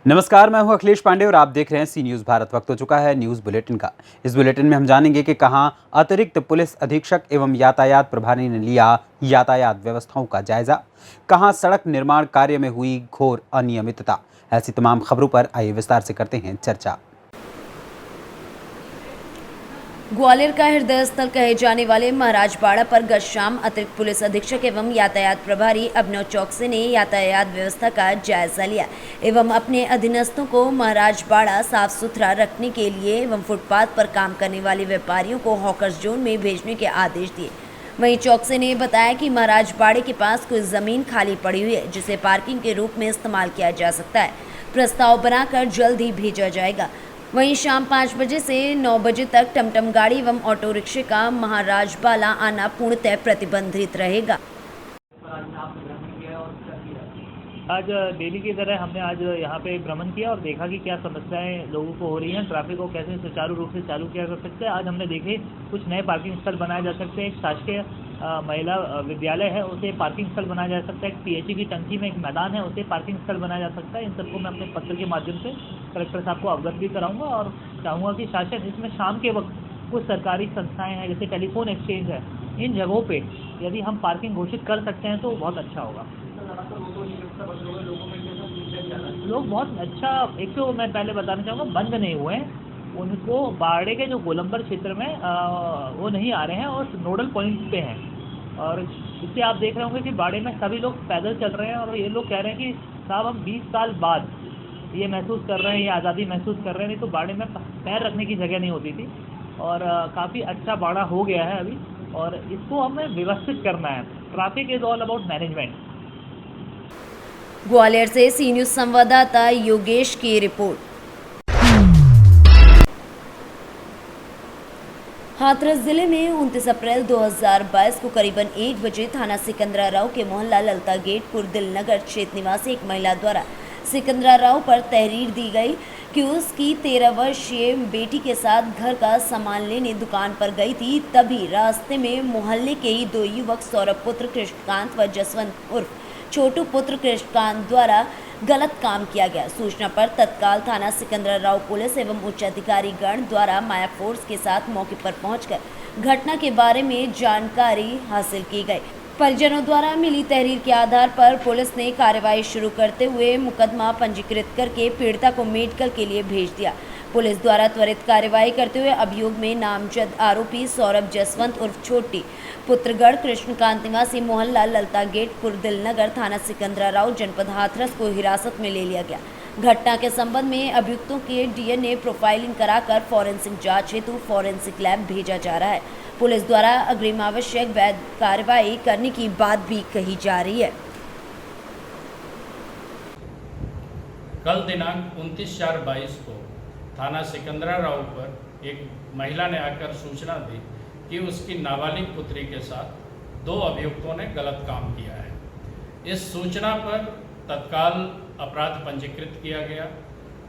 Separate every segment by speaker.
Speaker 1: नमस्कार, मैं हूं अखिलेश पांडे और आप देख रहे हैं सी न्यूज़ भारत। वक्त हो चुका है न्यूज़ बुलेटिन का। इस बुलेटिन में हम जानेंगे कि कहां अतिरिक्त पुलिस अधीक्षक एवं यातायात प्रभारी ने लिया यातायात व्यवस्थाओं का जायजा, कहां सड़क निर्माण कार्य में हुई घोर अनियमितता। ऐसी तमाम खबरों पर आइए विस्तार से करते हैं चर्चा।
Speaker 2: ग्वालियर का हृदय स्थल कहे जाने वाले महाराजबाड़ा पर गत शाम अतिरिक्त पुलिस अधीक्षक एवं यातायात प्रभारी अभिनव चौकसी ने यातायात व्यवस्था का जायजा लिया एवं अपने अधीनस्थों को महाराजबाड़ा साफ सुथरा रखने के लिए एवं फुटपाथ पर काम करने वाले व्यापारियों को हॉकर्स जोन में भेजने के आदेश दिए। वहीं चौकसी ने बताया कि महाराजबाड़े के पास कुछ जमीन खाली पड़ी हुई है जिसे पार्किंग के रूप में इस्तेमाल किया जा सकता है। प्रस्ताव बनाकर जल्द ही भेजा जाएगा। वहीं शाम 5 बजे से 9 बजे तक टमटम गाड़ी एवं ऑटो रिक्शे का महाराजबाड़ा आना पूर्णतः प्रतिबंधित रहेगा।
Speaker 3: आज डेली की तरह हमने आज यहाँ पे भ्रमण किया और देखा कि क्या समस्याएं लोगों को हो रही हैं, ट्रैफिक को कैसे सुचारू रूप से चालू किया जा सकता है। आज हमने देखे कुछ नए पार्किंग स्थल बनाए जा सकते हैं। एक शासकीय महिला विद्यालय है, उसे पार्किंग स्थल बनाया जा सकता है। एक पीएचई की टंकी में एक मैदान है, उसे पार्किंग स्थल बनाया जा सकता है। इन सबको मैं अपने पत्र के माध्यम से कलेक्टर साहब को अवगत भी कराऊंगा और चाहूँगा कि शासन इसमें शाम के वक्त कुछ सरकारी संस्थाएँ हैं जैसे टेलीफोन एक्सचेंज है, इन जगहों पर यदि हम पार्किंग घोषित कर सकते हैं तो बहुत अच्छा होगा। लोग बहुत अच्छा, एक तो मैं पहले बताना चाहूँगा बंद नहीं हुए हैं, उनको बाड़े के जो गोलंबर क्षेत्र में वो नहीं आ रहे हैं और नोडल पॉइंट पे हैं। और इससे आप देख रहे होंगे कि बाड़े में सभी लोग पैदल चल रहे हैं और ये लोग कह रहे हैं कि साहब हम 20 साल बाद ये महसूस कर रहे हैं, ये आज़ादी महसूस कर रहे हैं। नहीं तो बाड़े में पैर रखने की जगह नहीं होती थी और काफ़ी अच्छा बाड़ा हो गया है अभी और इसको हमें व्यवस्थित करना है। Traffic is all about management.
Speaker 2: Gwalior से सी न्यूज़ संवाददाता योगेश की रिपोर्ट। हाथरस जिले में 29 अप्रैल 2022 को करीबन 1 बजे थाना सिकंदराराव के मोहल्ला ललता गेट पुरदिल नगर क्षेत्र निवासी एक महिला द्वारा सिकंदराराव पर तहरीर दी गई कि उसकी 13 वर्षीय बेटी के साथ घर का सामान लेने दुकान पर गई थी। तभी रास्ते में मोहल्ले के ही 2 युवक सौरभ पुत्र कृष्णकांत व जसवंत उर्फ छोटू पुत्र कृष्णकांत द्वारा गलत काम किया गया। सूचना पर तत्काल थाना सिकंदराराव पुलिस एवं उच्च अधिकारी गण द्वारा माया फोर्स के साथ मौके पर पहुंचकर घटना के बारे में जानकारी हासिल की गई। परिजनों द्वारा मिली तहरीर के आधार पर पुलिस ने कार्रवाई शुरू करते हुए मुकदमा पंजीकृत करके पीड़िता को मेडिकल के लिए भेज दिया। पुलिस द्वारा त्वरित कार्रवाई करते हुए अभियोग में नामजद आरोपी सौरभ जसवंत उर्फ छोटी पुत्रगढ़ कृष्णकांत निवासी मोहल्ला ललता गेट पुरदिल नगर थाना सिकंदराराव जनपद हाथरस को हिरासत में ले लिया गया। घटना के संबंध में अभियुक्तों के डीएनए प्रोफाइलिंग कराकर फॉरेंसिक जांच हेतु फॉरेंसिक लैब भेजा जा रहा है। पुलिस द्वारा अग्रिम आवश्यक वैध कार्रवाई करने की बात भी कही जा रही है।
Speaker 4: कल दिनांक 29/4/22 को थाना सिकंदराराव पर एक महिला ने आकर सूचना दी कि उसकी नाबालिग पुत्री के साथ 2 अभियुक्तों ने गलत काम किया है। इस सूचना पर तत्काल अपराध पंजीकृत किया गया,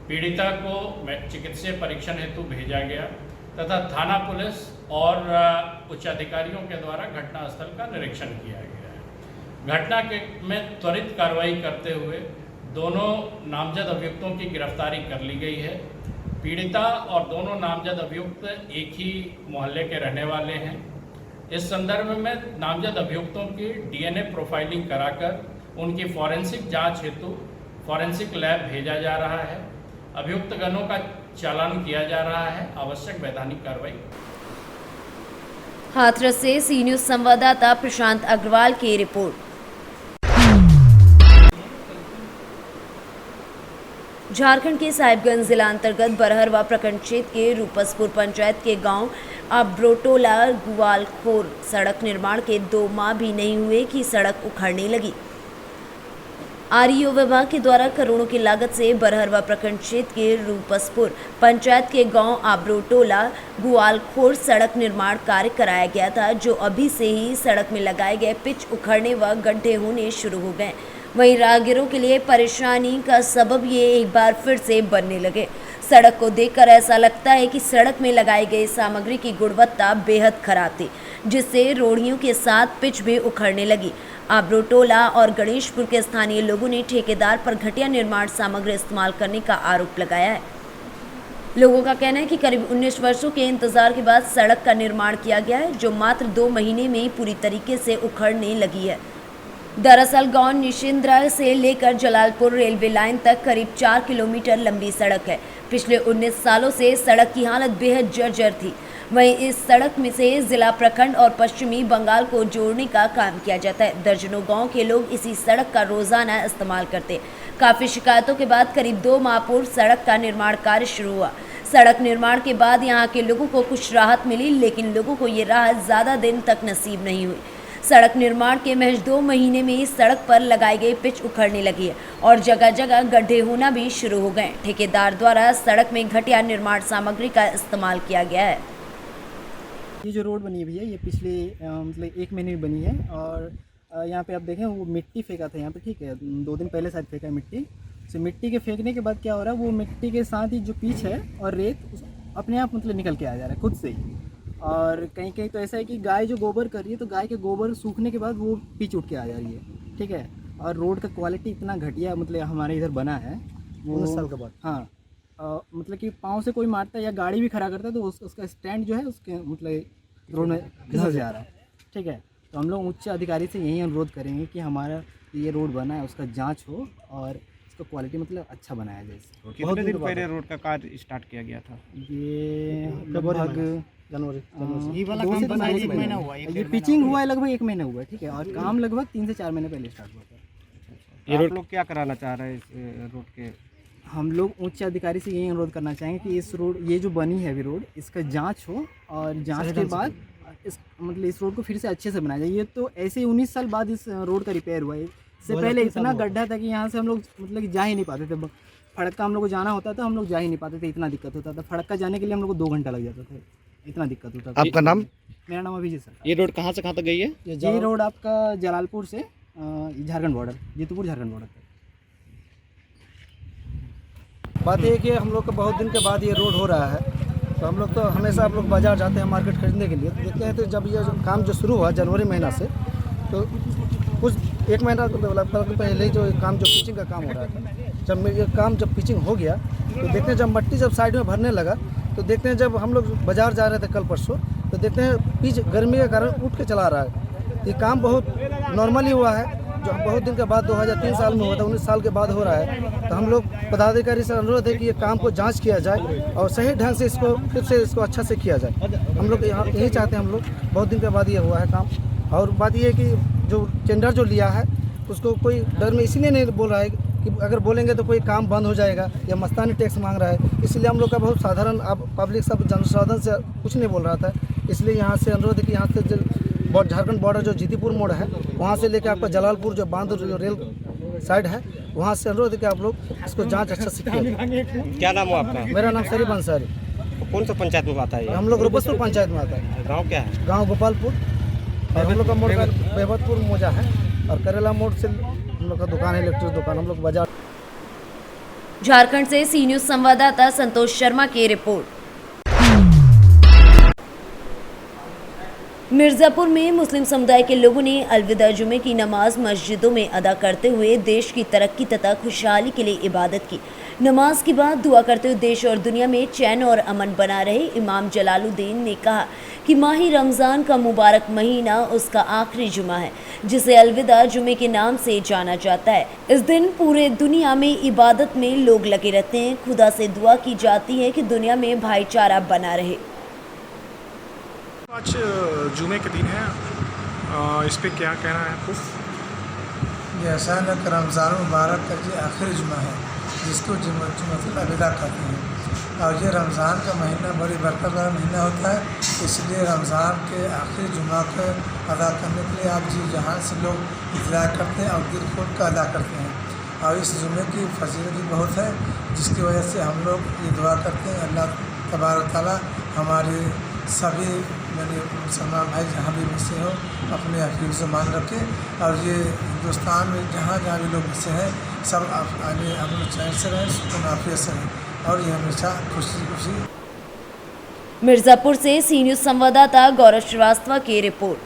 Speaker 4: पीड़िता को चिकित्सीय परीक्षण हेतु भेजा गया तथा थाना पुलिस और उच्च अधिकारियों के द्वारा घटनास्थल का निरीक्षण किया गया है। घटना के में त्वरित कार्रवाई करते हुए दोनों नामजद अभियुक्तों की गिरफ्तारी कर ली गई है। पीड़िता और दोनों नामजद अभियुक्त एक ही मोहल्ले के रहने वाले हैं। इस संदर्भ में नामजद अभियुक्तों की डीएनए प्रोफाइलिंग कराकर उनकी फॉरेंसिक जांच हेतु फॉरेंसिक लैब भेजा जा रहा है। अभियुक्त गणों का चालान किया जा रहा है। आवश्यक वैधानिक कार्रवाई।
Speaker 2: हाथरस से सी न्यूज़ संवाददाता प्रशांत अग्रवाल की रिपोर्ट। झारखंड के साहिबगंज जिला अंतर्गत बरहरवा प्रखंड क्षेत्र के रूपसपुर पंचायत के गांव आब्रोटोला गुवालखोर सड़क निर्माण के 2 माह भी नहीं हुए कि सड़क उखड़ने लगी। आरईओ विभाग के द्वारा करोड़ों की लागत से बरहरवा प्रखंड क्षेत्र के रूपसपुर पंचायत के गांव आब्रोटोला गुवालखोर सड़क निर्माण कार्य कराया गया था, जो अभी से ही सड़क में लगाए गए पिच उखड़ने व गड्ढे होने शुरू हो गए। वहीं राहगीरों के लिए परेशानी का सबब ये एक बार फिर से बनने लगे। सड़क को देखकर ऐसा लगता है कि सड़क में लगाई गई सामग्री की गुणवत्ता बेहद खराब थी। जिससे रोड़ियों के साथ पिच भी उखड़ने लगी। आबरोटोला और गणेशपुर के स्थानीय लोगों ने ठेकेदार पर घटिया निर्माण सामग्री इस्तेमाल करने का आरोप लगाया है। लोगों का कहना है कि करीब 19 वर्षों के इंतजार के बाद सड़क का निर्माण किया गया है, जो मात्र 2 महीने में ही पूरी तरीके से उखड़ने लगी है। दरअसल गांव निशिंद्रा से लेकर जलालपुर रेलवे लाइन तक करीब 4 किलोमीटर लंबी सड़क है। पिछले 19 सालों से सड़क की हालत बेहद जर्जर थी। वहीं इस सड़क में से जिला, प्रखंड और पश्चिमी बंगाल को जोड़ने का काम किया जाता है। दर्जनों गांव के लोग इसी सड़क का रोजाना इस्तेमाल करते। काफी शिकायतों के बाद करीब 2 माह पूर्व सड़क का निर्माण कार्य शुरू हुआ। सड़क निर्माण के बाद यहां के लोगों को कुछ राहत मिली, लेकिन लोगों को ये राहत ज्यादा दिन तक नसीब नहीं हुई। सड़क निर्माण के महज 2 महीने में इस सड़क पर लगाई गई पिच उखड़ने लगी है और जगह जगह गड्ढे होना भी शुरू हो गए। ठेकेदार द्वारा सड़क में घटिया निर्माण सामग्री का इस्तेमाल किया गया है।
Speaker 5: ये जो रोड बनी हुई है, ये पिछले मतलब 1 महीने में बनी है और यहाँ पे आप देखें वो मिट्टी फेंका था यहाँ पे, ठीक है, 2 दिन पहले शायद फेंका मिट्टी। तो मिट्टी के फेंकने के बाद क्या हो रहा है, वो मिट्टी के साथ ही जो पीच है और रेत अपने आप मतलब निकल के आ जा रहा है खुद से ही। और कहीं कहीं तो ऐसा है कि गाय जो गोबर कर रही है, तो गाय के गोबर सूखने के बाद वो पीच उठ के आ जा रही है, ठीक है। और रोड का क्वालिटी इतना घटिया मतलब हमारे इधर बना है वो 19 साल के बाद। हाँ, मतलब कि पाँव से कोई मारता है या गाड़ी भी खड़ा करता है तो उसका स्टैंड जो है उसके मतलब रोड में घिस जा रहा है, ठीक है। तो हम लोग उच्च अधिकारी से यही अनुरोध करेंगे कि हमारा ये रोड बना है उसका जांच हो और इसका क्वालिटी मतलब अच्छा बनाया जाए।
Speaker 6: कितने दिन पहले रोड का कार्य स्टार्ट किया गया था?
Speaker 5: ये लगभग जनवरी ये वाला काम बना 1 महीना हुआ है। ये पिचिंग हुआ है लगभग 1 महीना हुआ है, ठीक है। और काम लगभग 3 से 4 महीने पहले स्टार्ट हुआ था।
Speaker 6: ये रोड लोग क्या कराना चाह रहे हैं इस रोड के?
Speaker 5: हम लोग उच्च अधिकारी से यही अनुरोध करना चाहेंगे कि इस रोड, ये जो बनी है अभी रोड, इसका जांच हो और जांच के बाद इस रोड को फिर से अच्छे से बनाया जाए। ये तो ऐसे ही 19 साल बाद इस रोड का रिपेयर हुआ है। इससे पहले इतना गड्ढा था कि यहाँ से हम लोग मतलब कि जा ही नहीं पाते थे। फड़क्का हम लोग को जाना होता था, हम लोग जा ही नहीं पाते थे, इतना दिक्कत होता था। फड़क्का जाने के लिए हम लोग को 2 घंटा लग जाता था, इतना दिक्कत होता था।
Speaker 6: आपका नाम?
Speaker 5: मेरा नाम अभिजीत सर।
Speaker 6: ये रोड कहाँ से कहाँ तक गई है?
Speaker 5: ये रोड आपका जलालपुर से झारखंड बॉर्डर, जीतूपुर झारखंड बॉर्डर तक।
Speaker 7: बात ये है कि हम लोग को बहुत दिन के बाद ये रोड हो रहा है, तो हम लोग तो हमेशा आप लोग बाज़ार जाते हैं मार्केट खरीदने के लिए, तो देखते हैं। तो जब ये काम जो शुरू हुआ जनवरी महीना से, तो कुछ 1 महीना पहले ही जो काम जो पिचिंग का काम हो रहा था, जब ये काम जब पिचिंग हो गया तो देखते हैं जब मट्टी जब साइड में भरने लगा, तो देखते हैं जब हम लोग बाज़ार जा रहे थे कल परसों, तो देखते हैं पिच गर्मी के कारण उठ के चला रहा है। ये काम बहुत नॉर्मली हुआ है, जो बहुत दिन के बाद 2003 साल में हुआ था, 19 साल के बाद हो रहा है। तो हम लोग पदाधिकारी से अनुरोध है कि ये काम को जांच किया जाए और सही ढंग से इसको फिर से इसको अच्छा से किया जाए। हम लोग यही चाहते हैं, हम लोग बहुत दिन के बाद ये हुआ है काम। और बात ये है कि जो टेंडर जो लिया है उसको कोई डर में इसीलिए नहीं बोल रहा है कि अगर बोलेंगे तो कोई काम बंद हो जाएगा या मस्तानी टैक्स मांग रहा है, इसलिए हम लोग का बहुत साधारण अब पब्लिक सब जनसाधारण से कुछ नहीं बोल रहा था। इसलिए यहाँ से अनुरोध है कि यहाँ से झारखंड बॉर्डर जो जीतीपुर मोड़ है, वहाँ से लेकर आपका जलालपुर जो बांध जो रेल साइड है, वहाँ से अनुरोध है कि आप लोग इसको जांच अच्छा से किया।
Speaker 6: क्या नाम हो आपका?
Speaker 7: मेरा नाम शरीफ अंसारी।
Speaker 6: कौन सा पंचायत में आता है?
Speaker 7: हम लोग रूपसपुर पंचायत में आता है।
Speaker 6: गाँव क्या है?
Speaker 7: गाँव गोपालपुर, और हम लोग का मोड़ का बेहबतपुर मोजा है, और करेला मोड़ से हम लोग का दुकान है, इलेक्ट्रिक दुकान। हम लोग बाजार।
Speaker 2: झारखंड से सी न्यूज संवाददाता संतोष शर्मा की रिपोर्ट। मिर्जापुर में मुस्लिम समुदाय के लोगों ने अलविदा जुमे की नमाज मस्जिदों में अदा करते हुए देश की तरक्की तथा खुशहाली के लिए इबादत की। नमाज के बाद दुआ करते हुए देश और दुनिया में चैन और अमन बना रहे। इमाम जलालुद्दीन ने कहा कि माही रमज़ान का मुबारक महीना उसका आखिरी जुमा है, जिसे अलविदा जुमे के नाम से जाना जाता है। इस दिन पूरे दुनिया में इबादत में लोग लगे रहते हैं। खुदा से दुआ की जाती है कि दुनिया में भाईचारा बना रहे।
Speaker 8: आज जुमे के दिन है, इस पे क्या कहना है आपको?
Speaker 9: ये अचानक रमज़ान मुबारक का जो आखिरी जुमा है, जिसको जुम्मतुल अलविदा कहते हैं, और ये रमज़ान का महीना बड़ी बरकत वाला महीना होता है। इसलिए रमज़ान के आखिरी जुमा को अदा करने के लिए आप जी जहाँ से लोग इंतज़ार करते हैं और दिल खोल कर अदा करते हैं। और इस जुमे की फजीलत भी बहुत है, जिसकी वजह से हम लोग ये दुआ करते हैं अल्लाह तबारक तआला हमारे सभी यानी मुसलमान भाई जहाँ भी बसे हो अपने हकीक़त मान रखे, और ये हिंदुस्तान में जहाँ जहाँ भी लोग बसे हैं सब आगे हम लोग चैन से रहें, सुकून आफियत से रहें, और ये हमेशा खुशी खुशी
Speaker 2: मिर्जापुर से सी न्यूज संवाददाता गौरव श्रीवास्तव की रिपोर्ट।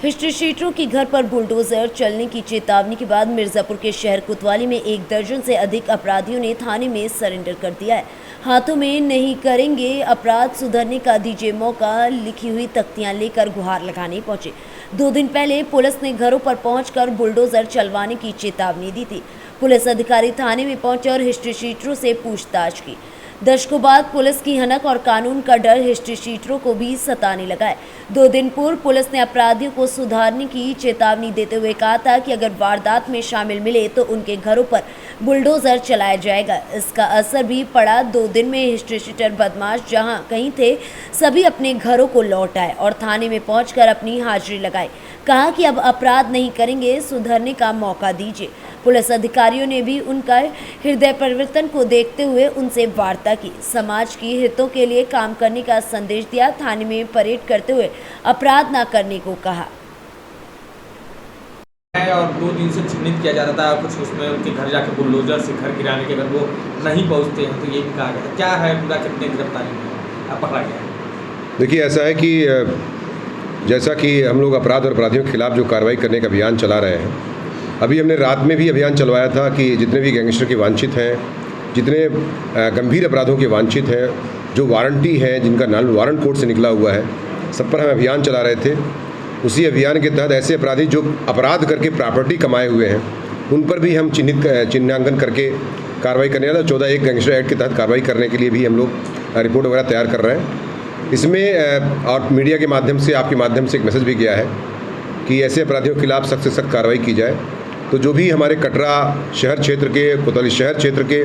Speaker 2: हिस्ट्री शीटरों की घर पर बुलडोजर चलने की चेतावनी के बाद मिर्जापुर के शहर कोतवाली में 1 दर्जन से अधिक अपराधियों ने थाने में सरेंडर कर दिया है। हाथों में नहीं करेंगे अपराध सुधरने का दीजिए मौका लिखी हुई तख्तियां लेकर गुहार लगाने पहुंचे। 2 दिन पहले पुलिस ने घरों पर पहुंचकर बुलडोजर चलवाने की चेतावनी दी थी। पुलिस अधिकारी थाने में पहुंचे और हिस्ट्री शीटरों से पूछताछ की। दशकों बाद पुलिस की हनक और कानून का डर हिस्ट्री शीटरों को भी सताने लगा है। 2 दिन पूर्व पुलिस ने अपराधियों को सुधारने की चेतावनी देते हुए कहा था कि अगर वारदात में शामिल मिले तो उनके घरों पर बुलडोजर चलाया जाएगा। इसका असर भी पड़ा। 2 दिन में हिस्ट्री शीटर बदमाश जहां कहीं थे, सभी अपने घरों को लौट आए और थाने में पहुंचकर अपनी हाजिरी लगाई। कहा कि अब अपराध नहीं करेंगे, सुधरने का मौका दीजिए। पुलिस अधिकारियों ने भी उनका हृदय परिवर्तन को देखते हुए उनसे वार्ता की, समाज की हितों के लिए काम करने का संदेश दिया। थाने में परेड करते हुए अपराध न करने को कहा।
Speaker 10: और 2 दिन से चिन्हित किया जाता था, कुछ उसमें उनके घर जाके बुलडोजर से घर गिराने के अगर वो नहीं पहुंचते हैं तो ये भी कहा गया। क्या है पूरा, कितने गिरफ्तारी में पकड़ा गया है?
Speaker 11: देखिए, ऐसा है कि जैसा कि हम लोग अपराध और अपराधियों के खिलाफ जो कार्रवाई करने का अभियान चला रहे हैं, अभी हमने रात में भी अभियान चलवाया था कि जितने भी गैंगस्टर के वांछित हैं, जितने गंभीर अपराधों के वांछित हैं, जो वारंटी हैं, जिनका नाम वारंट कोर्ट से निकला हुआ है, सब पर हम अभियान चला रहे थे। उसी अभियान के तहत ऐसे अपराधी जो अपराध करके प्रॉपर्टी कमाए हुए हैं, उन पर भी हम चिन्हांकन करके कार्रवाई करने वाला 14(1) गैंगस्टर एक्ट के तहत कार्रवाई करने के लिए भी हम लोग रिपोर्ट वगैरह तैयार कर रहे हैं। इसमें और मीडिया के माध्यम से, आपके माध्यम से एक मैसेज भी गया है कि ऐसे अपराधियों के खिलाफ सख्त से सख्त कार्रवाई की जाए। तो जो भी हमारे कटरा शहर क्षेत्र के, कोतवाली शहर क्षेत्र के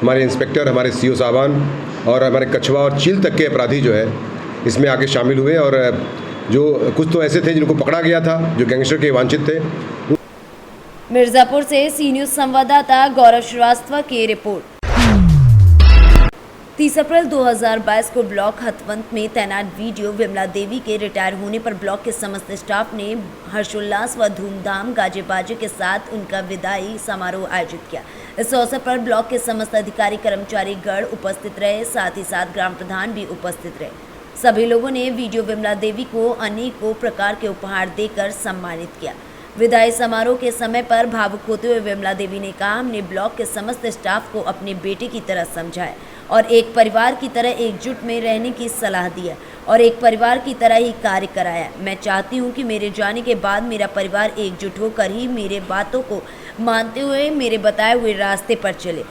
Speaker 11: हमारे इंस्पेक्टर, हमारे CO साहबान और हमारे कछवा और चील तक के अपराधी जो है इसमें आके शामिल हुए, और जो कुछ तो ऐसे थे जिनको पकड़ा गया था, जो गैंगस्टर के वांछित थे।
Speaker 2: मिर्जापुर से सी न्यूज संवाददाता गौरव श्रीवास्तव की रिपोर्ट। 30 अप्रैल 2022 को ब्लॉक हथवंत में तैनात वीडियो विमला देवी के रिटायर होने पर ब्लॉक के समस्त स्टाफ ने हर्षोल्लास व धूमधाम गाजे बाजे के साथ उनका विदाई समारोह आयोजित किया। इस अवसर पर ब्लॉक के समस्त अधिकारी कर्मचारी गण उपस्थित रहे, साथ ही साथ ग्राम प्रधान भी उपस्थित रहे। सभी लोगों ने वीडियो विमला देवी को अनेकों प्रकार के उपहार देकर सम्मानित किया। विदाई समारोह के समय पर भावुक होते हुए विमला देवी ने कहा, हमने ब्लॉक के समस्त स्टाफ को अपने बेटे की तरह समझा है और एक परिवार की तरह एकजुट में रहने की सलाह दी है और एक परिवार की तरह ही कार्य कराया। मैं चाहती हूं कि मेरे जाने के बाद मेरा परिवार एकजुट होकर ही मेरे बातों को मानते हुए मेरे बताए हुए रास्ते पर चले।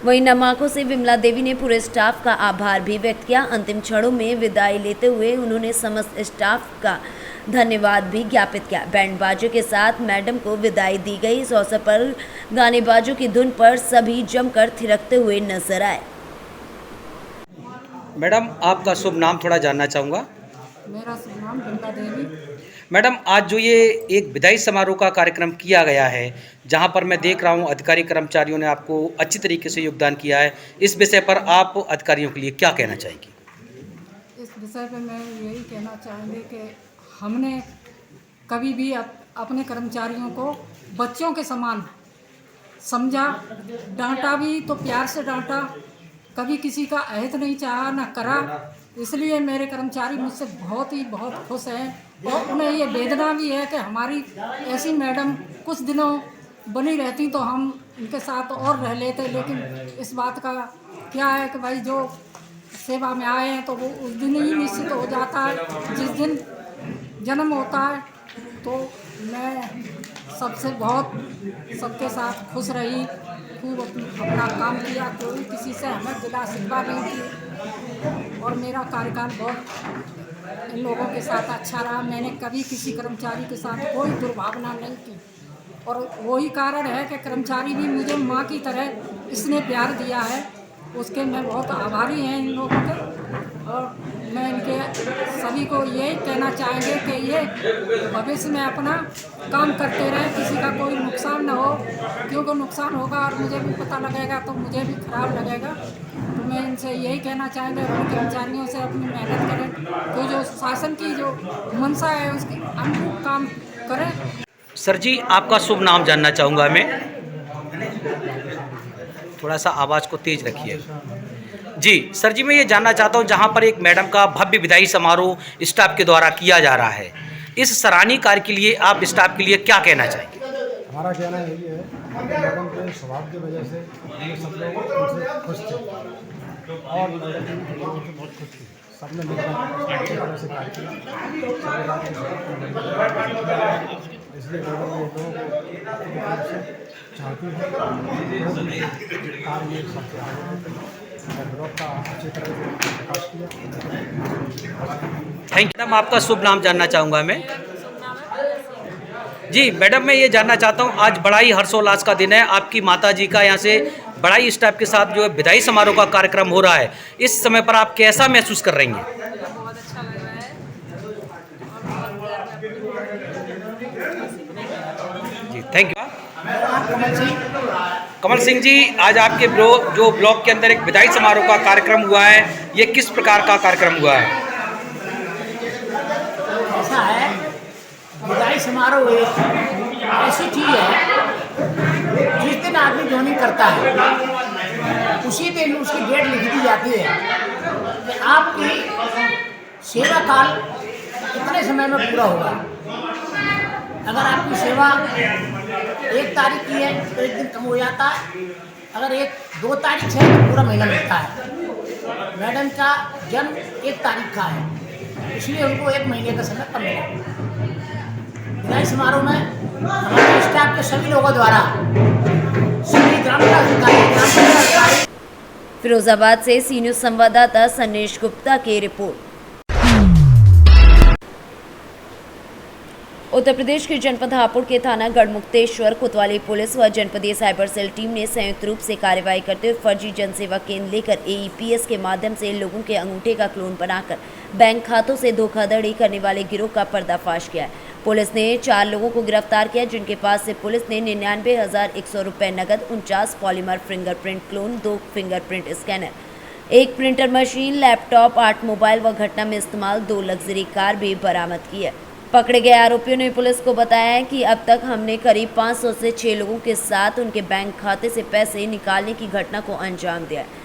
Speaker 2: वहीं नम आंखों से विमला देवी ने पूरे स्टाफ का आभार भी व्यक्त किया। अंतिम क्षणों में विदाई लेते हुए उन्होंने समस्त स्टाफ का धन्यवाद भी ज्ञापित किया। बैंड बाजों के साथ मैडम को विदाई दी गई। इस अवसर पर गाने बाजों की धुन पर सभी जमकर थिरकते हुए नजर आए।
Speaker 12: मैडम, आपका शुभ नाम थोड़ा जानना चाहूँगा।
Speaker 13: मेरा शुभ नाम विमला देवी।
Speaker 12: मैडम, आज जो ये एक विदाई समारोह का कार्यक्रम किया गया है, जहाँ पर मैं देख रहा हूँ अधिकारी कर्मचारियों ने आपको अच्छी तरीके से योगदान किया है, इस विषय पर आप अधिकारियों के लिए क्या कहना चाहेंगी?
Speaker 13: इस विषय पर मैं यही कहना चाहूँगी कि हमने कभी भी अपने कर्मचारियों को बच्चों के समान समझा, डांटा भी तो प्यार से डांटा, कभी किसी का अहित नहीं चाहा न करा। इसलिए मेरे कर्मचारी मुझसे बहुत खुश हैं और उन्हें ये वेदना भी है कि हमारी ऐसी मैडम कुछ दिनों बनी रहती तो हम उनके साथ और रह लेते। लेकिन इस बात का क्या है कि भाई जो सेवा में आए हैं तो वो उस दिन ही निश्चित हो जाता है जिस दिन जन्म होता है। तो मैं सबके साथ खुश रही, खूब अपना काम किया, कोई किसी से हमें गिला शिकवा नहीं की और मेरा कार्यकाल बहुत इन लोगों के साथ अच्छा रहा। मैंने कभी किसी कर्मचारी के साथ कोई दुर्भावना नहीं की और वही कारण है कि कर्मचारी भी मुझे माँ की तरह इसने प्यार दिया है, उसके मैं बहुत आभारी हैं इन लोगों के। और मैं इनके सभी को यही कहना चाहेंगे कि ये भविष्य में अपना काम करते रहें, किसी का कोई नुकसान ना हो, क्योंकि नुकसान होगा और मुझे भी पता लगेगा तो मुझे भी खराब लगेगा। तो मैं इनसे यही कहना चाहेंगे अपने कर्मचारियों से अपनी मेहनत करें, तो जो शासन की जो मंशा है उसके अनुरूप काम करें।
Speaker 12: सर जी, आपका शुभ नाम जानना चाहूँगा मैं। थोड़ा सा आवाज़ को तेज रखिए। जी सर जी, मैं ये जानना चाहता हूँ, जहाँ पर एक मैडम का भव्य विदाई समारोह स्टाफ के द्वारा किया जा रहा है, इस सराहनीय कार्य के लिए आप स्टाफ के लिए क्या कहना चाहेंगे?
Speaker 7: हमारा कहना यही है कि मैडम के स्वभाव की वजह से हम सब लोग उनसे खुश थे और मैडम भी उनसे बहुत खुश थी। सबने मिलकर अच्छी तरह से कार्य किया, सारे रात की इसलिए मैडम ये लोगों को अपनी तरफ से चाहती है कार्य सबसे आगे ब्लॉक का अच्छी तरह से प्रकाश किया।
Speaker 12: थैंक यू मैडम, आपका शुभ नाम जानना चाहूँगा मैं। जी मैडम, मैं ये जानना चाहता हूँ, आज बड़ा ही हर्षोल्लास का दिन है, आपकी माता जी का यहाँ से बड़ा ही स्टाफ के साथ जो है विदाई समारोह का कार्यक्रम हो रहा है, इस समय पर आप कैसा महसूस कर रही हैं?
Speaker 13: बहुत अच्छा लग रहा है
Speaker 12: जी थैंक यू। कमल सिंह जी, आज आपके ब्लॉक के अंदर एक विदाई समारोह का कार्यक्रम हुआ है, ये किस प्रकार का कार्यक्रम हुआ है?
Speaker 14: ऐसा है, विदाई समारोह एक ऐसी चीज़ है जिस दिन आदमी ज्वाइनिंग करता है उसी दिन उसकी डेट लिख दी जाती है कि आपकी सेवा काल कितने समय में पूरा होगा। अगर आपकी सेवा 1 तारीख की है तो 1 दिन कम हो जाता है, अगर 2 तारीख से तो पूरा महीना मिलता है। मैडम का जन्म 1 तारीख का है, इसलिए उनको 1 महीने का समय कम मिला। विदाई समारोह में हमारे स्टाफ के सभी लोगों द्वारा सभी ग्राम अधिकारी
Speaker 2: फिरोजाबाद से सी न्यूज़ संवाददाता सन्नेश गुप्ता की रिपोर्ट। उत्तर प्रदेश के जनपद हापुड़ के थाना गढ़मुक्तेश्वर कोतवाली पुलिस व जनपदीय साइबर सेल टीम ने संयुक्त रूप से कार्रवाई करते हुए फर्जी जनसेवा केंद्र लेकर AEPS के माध्यम से लोगों के अंगूठे का क्लोन बनाकर बैंक खातों से धोखाधड़ी करने वाले गिरोह का पर्दाफाश किया है। पुलिस ने 4 लोगों को गिरफ्तार किया, जिनके पास से पुलिस ने 99,100 रुपये नकद, 49 polymer fingerprint clone, 2 fingerprint scanner, 1 printer machine, laptop, 8 mobile व घटना में इस्तेमाल 2 लग्जरी कार भी बरामद की है। पकड़े गए आरोपियों ने पुलिस को बताया कि अब तक हमने करीब 500 से 6 लोगों के साथ उनके बैंक खाते से पैसे निकालने की घटना को अंजाम दिया है।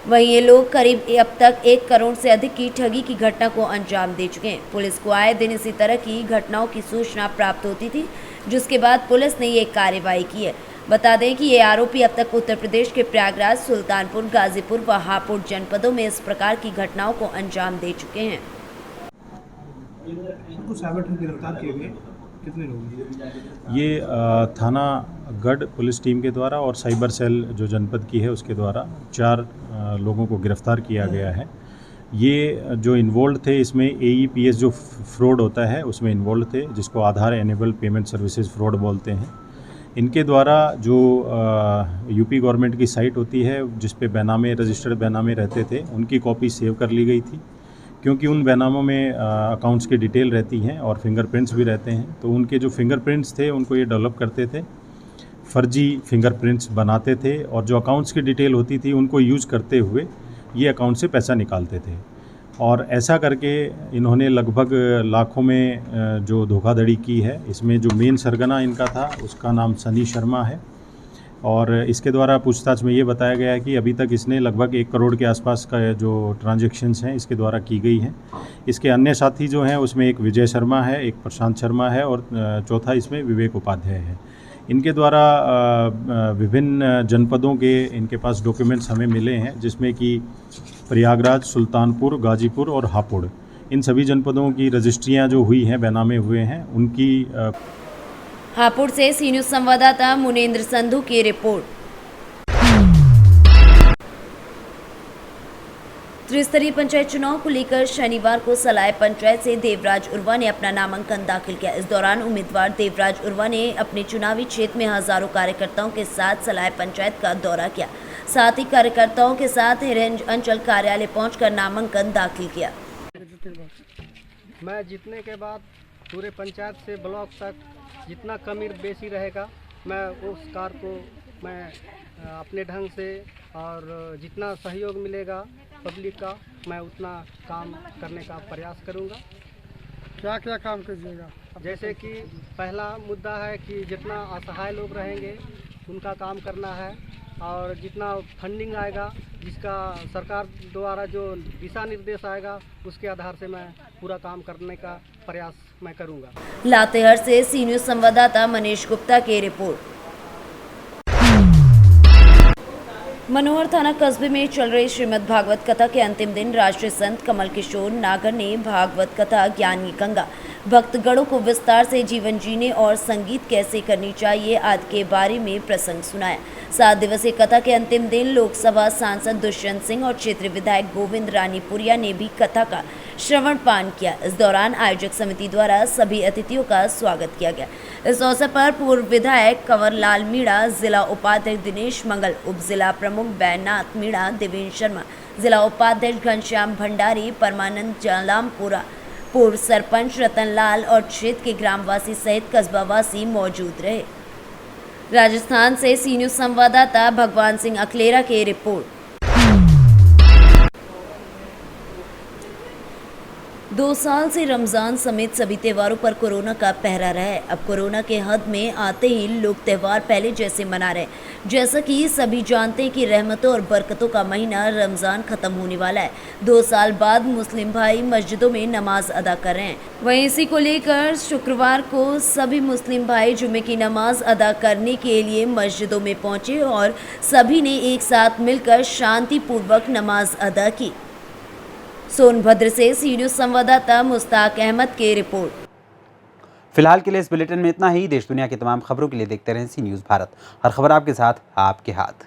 Speaker 2: वहीं ये लोग करीब अब तक 1 करोड़ से अधिक की ठगी की घटना को अंजाम दे चुके हैं। पुलिस को आए दिन इसी तरह की घटनाओं की सूचना प्राप्त होती थी, जिसके बाद पुलिस ने ये कार्रवाई की है। बता दें कि ये आरोपी अब तक उत्तर प्रदेश के प्रयागराज, सुल्तानपुर, गाजीपुर व हापुड़ जनपदों में इस प्रकार की घटनाओं को अंजाम दे चुके हैं।
Speaker 8: गिरफ्तार किए गए कितने लोग?
Speaker 15: ये थाना गढ़ पुलिस टीम के द्वारा और साइबर सेल जो जनपद की है उसके द्वारा 4 लोगों को गिरफ्तार किया गया है। ये जो इन्वॉल्व थे इसमें AEPS जो फ्रॉड होता है उसमें इन्वॉल्व थे, जिसको आधार एनेबल पेमेंट सर्विसेज फ्रॉड बोलते हैं। इनके द्वारा जो यूपी गवर्नमेंट की साइट होती है जिस पे बैनामे रजिस्टर्ड बैनामे रहते थे, उनकी कॉपी सेव कर ली गई थी, क्योंकि उन बैनामों में अकाउंट्स की डिटेल रहती हैं और फिंगरप्रिंट्स भी रहते हैं। तो उनके जो फिंगरप्रिंट्स थे उनको ये डेवलप करते थे, फर्जी फिंगरप्रिंट्स बनाते थे और जो अकाउंट्स की डिटेल होती थी उनको यूज़ करते हुए ये अकाउंट से पैसा निकालते थे। और ऐसा करके इन्होंने लगभग लाखों में जो धोखाधड़ी की है। इसमें जो मेन सरगना इनका था उसका नाम सनी शर्मा है और इसके द्वारा पूछताछ में ये बताया गया है कि अभी तक इसने लगभग 1 करोड़ के आसपास का जो ट्रांजैक्शंस हैं इसके द्वारा की गई हैं। इसके अन्य साथी जो हैं उसमें एक विजय शर्मा है, एक प्रशांत शर्मा है और चौथा इसमें विवेक उपाध्याय है। इनके द्वारा विभिन्न जनपदों के इनके पास डॉक्यूमेंट्स हमें मिले हैं, जिसमें कि प्रयागराज, सुल्तानपुर, गाजीपुर और हापुड़, इन सभी जनपदों की रजिस्ट्रियाँ जो हुई हैं, बैनामे हुए हैं, उनकी
Speaker 2: हापुड़ से सी न्यूज़ संवाददाता मुनेंद्र संधू की रिपोर्ट। त्रिस्तरीय पंचायत चुनाव को लेकर शनिवार को सलाय पंचायत से देवराज उर्वा ने अपना नामांकन दाखिल किया। इस दौरान उम्मीदवार देवराज उर्वा ने अपने चुनावी क्षेत्र में हजारों कार्यकर्ताओं के साथ सलाय पंचायत का दौरा किया। साथ ही कार्यकर्ताओं के साथ हिरंज अंचल कार्यालय पहुंचकर नामांकन दाखिल किया।
Speaker 5: मैं जीतने के बाद पूरे पंचायत से ब्लॉक तक जितना कमी बेसी रहेगा, मैं उस कार्य को मैं अपने ढंग से और जितना सहयोग मिलेगा पब्लिक का, मैं उतना काम करने का प्रयास करूंगा। क्या क्या काम कीजिएगा? जैसे कि पहला मुद्दा है कि जितना असहाय लोग रहेंगे उनका काम करना है
Speaker 7: और जितना फंडिंग आएगा, जिसका सरकार द्वारा जो दिशा निर्देश आएगा, उसके आधार से मैं पूरा काम करने का प्रयास मैं करूँगा।
Speaker 2: लातेहार से सी न्यूज़ संवाददाता मनीष गुप्ता की रिपोर्ट। मनोहर थाना कस्बे में चल रही श्रीमद् भागवत कथा के अंतिम दिन राष्ट्रीय संत कमल किशोर नागर ने भागवत कथा ज्ञान की गंगा भक्तगणों को विस्तार से जीवन जीने और संगीत कैसे करनी चाहिए आदि के बारे में प्रसंग सुनाया। 7 दिवसीय कथा के अंतिम दिन लोकसभा सांसद दुष्यंत सिंह और क्षेत्रीय विधायक गोविंद रानीपुरिया ने भी कथा का श्रवण पान किया। इस दौरान आयोजक समिति द्वारा सभी अतिथियों का स्वागत किया गया। इस अवसर पर पूर्व विधायक कंवरलाल मीणा, जिला उपाध्यक्ष दिनेश मंगल, उप जिला प्रमुख बैनाथ मीणा, देवेंद्र शर्मा, जिला उपाध्यक्ष घनश्याम भंडारी, परमानंद जालामपुरा, पूर्व सरपंच रतनलाल और क्षेत्र के ग्रामवासी सहित कस्बावासी मौजूद रहे। राजस्थान से सी न्यूज़ संवाददाता भगवान सिंह अखलेरा की रिपोर्ट। 2 साल से रमज़ान समेत सभी त्योहारों पर कोरोना का पहरा रहा है। अब कोरोना के हद में आते ही लोग त्यौहार पहले जैसे मना रहे हैं। जैसा कि सभी जानते हैं कि रहमतों और बरकतों का महीना रमज़ान ख़त्म होने वाला है। 2 साल बाद मुस्लिम भाई मस्जिदों में नमाज अदा कर रहे हैं। वहीं इसी को लेकर शुक्रवार को सभी मुस्लिम भाई जुमे की नमाज अदा करने के लिए मस्जिदों में पहुंचे और सभी ने एक साथ मिलकर शांतिपूर्वक नमाज अदा की। सोनभद्र से सी न्यूज़ संवाददाता मुस्ताक अहमद की रिपोर्ट।
Speaker 1: फिलहाल के लिए इस बुलेटिन में इतना ही। देश दुनिया की तमाम खबरों के लिए देखते रहें सी न्यूज़ भारत। हर खबर आपके साथ, आपके हाथ।